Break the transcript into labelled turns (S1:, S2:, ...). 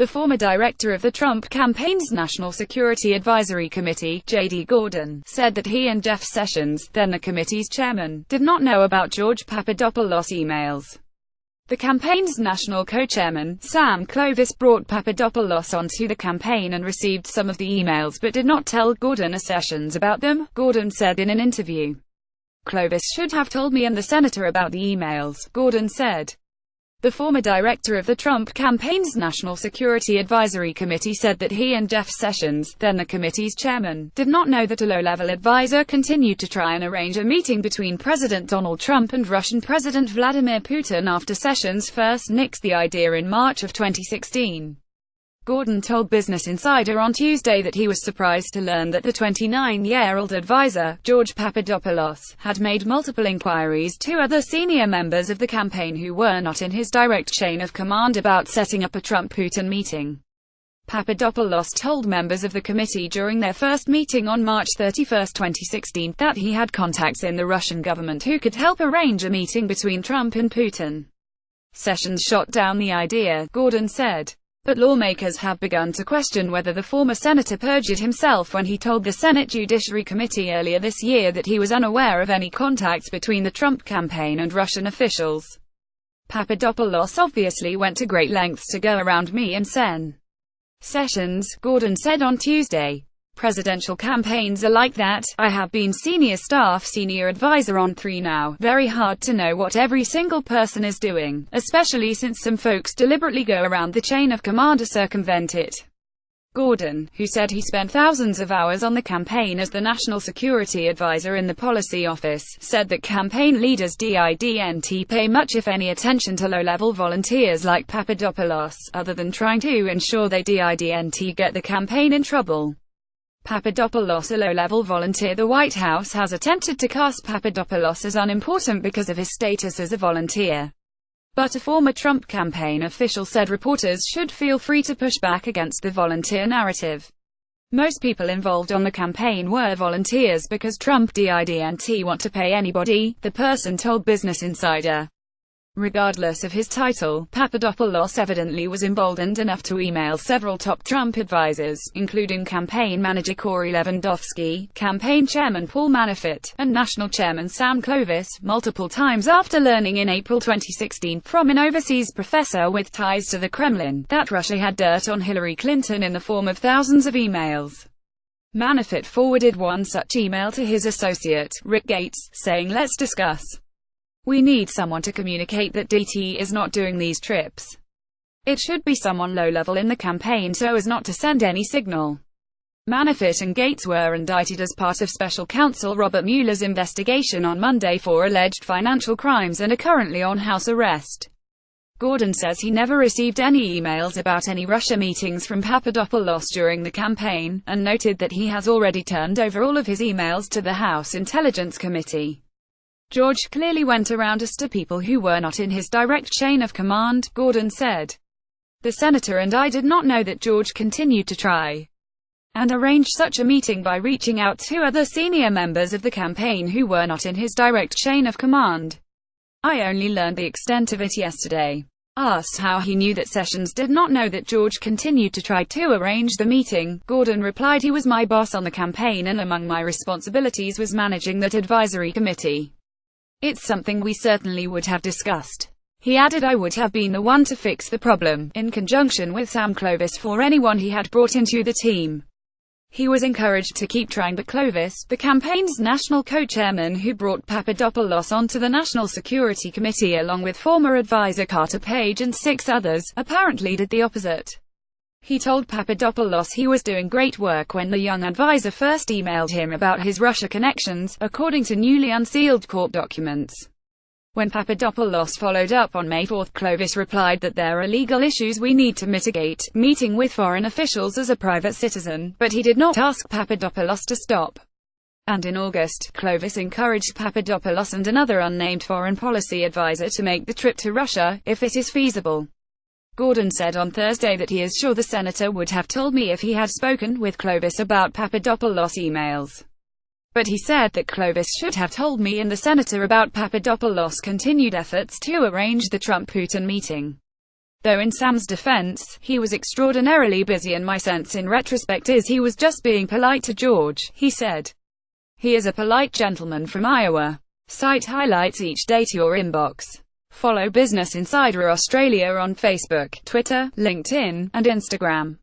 S1: The former director of the Trump campaign's National Security Advisory Committee, J.D. Gordon, said that he and Jeff Sessions, then the committee's chairman, did not know about George Papadopoulos' emails. The campaign's national co-chairman, Sam Clovis, brought Papadopoulos onto the campaign and received some of the emails but did not tell Gordon or Sessions about them, Gordon said in an interview. "Clovis should have told me and the senator about the emails," Gordon said. The former director of the Trump campaign's National Security Advisory Committee said that he and Jeff Sessions, then the committee's chairman, did not know that a low-level advisor continued to try and arrange a meeting between President Donald Trump and Russian President Vladimir Putin after Sessions first nixed the idea in March of 2016. Gordon told Business Insider on Tuesday that he was surprised to learn that the 29-year-old advisor, George Papadopoulos, had made multiple inquiries to other senior members of the campaign who were not in his direct chain of command about setting up a Trump-Putin meeting. Papadopoulos told members of the committee during their first meeting on March 31, 2016, that he had contacts in the Russian government who could help arrange a meeting between Trump and Putin. Sessions shot down the idea, Gordon said. But lawmakers have begun to question whether the former senator perjured himself when he told the Senate Judiciary Committee earlier this year that he was unaware of any contacts between the Trump campaign and Russian officials. "Papadopoulos obviously went to great lengths to go around me and Sessions," Gordon said on Tuesday. "Presidential campaigns are like that. I have been senior advisor on 3 now. Very hard to know what every single person is doing, especially since some folks deliberately go around the chain of command to circumvent it." Gordon, who said he spent thousands of hours on the campaign as the National Security Advisor in the Policy Office, said that campaign leaders didn't pay much if any attention to low-level volunteers like Papadopoulos, other than trying to ensure they didn't get the campaign in trouble. Papadopoulos, a low-level volunteer. The White House has attempted to cast Papadopoulos as unimportant because of his status as a volunteer. But a former Trump campaign official said reporters should feel free to push back against the volunteer narrative. Most people involved on the campaign were volunteers because Trump didn't want to pay anybody, the person told Business Insider. Regardless of his title, Papadopoulos evidently was emboldened enough to email several top Trump advisors, including campaign manager Corey Lewandowski, campaign chairman Paul Manafort, and national chairman Sam Clovis, multiple times after learning in April 2016 from an overseas professor with ties to the Kremlin that Russia had dirt on Hillary Clinton in the form of thousands of emails. Manafort forwarded one such email to his associate, Rick Gates, saying, "Let's discuss. We need someone to communicate that DT is not doing these trips. It should be someone low-level in the campaign so as not to send any signal." Manafort and Gates were indicted as part of special counsel Robert Mueller's investigation on Monday for alleged financial crimes and are currently on house arrest. Gordon says he never received any emails about any Russia meetings from Papadopoulos during the campaign, and noted that he has already turned over all of his emails to the House Intelligence Committee. "George clearly went around us to people who were not in his direct chain of command," Gordon said. "The senator and I did not know that George continued to try and arrange such a meeting by reaching out to other senior members of the campaign who were not in his direct chain of command. I only learned the extent of it yesterday." Asked how he knew that Sessions did not know that George continued to try to arrange the meeting, Gordon replied, "He was my boss on the campaign and among my responsibilities was managing that advisory committee. It's something we certainly would have discussed." He added, "I would have been the one to fix the problem, in conjunction with Sam Clovis for anyone he had brought into the team." He was encouraged to keep trying, but Clovis, the campaign's national co-chairman who brought Papadopoulos onto the National Security Committee along with former advisor Carter Page and 6 others, apparently did the opposite. He told Papadopoulos he was doing great work when the young advisor first emailed him about his Russia connections, according to newly unsealed court documents. When Papadopoulos followed up on May 4, Clovis replied that there are legal issues we need to mitigate, meeting with foreign officials as a private citizen, but he did not ask Papadopoulos to stop. And in August, Clovis encouraged Papadopoulos and another unnamed foreign policy advisor to make the trip to Russia, if it is feasible. Gordon said on Thursday that he is sure the senator would have told me if he had spoken with Clovis about Papadopoulos' emails. But he said that Clovis should have told me and the senator about Papadopoulos' continued efforts to arrange the Trump-Putin meeting. Though in Sam's defense, he was extraordinarily busy and my sense in retrospect is he was just being polite to George, he said. He is a polite gentleman from Iowa. Site highlights each day to your inbox. Follow Business Insider Australia on Facebook, Twitter, LinkedIn, and Instagram.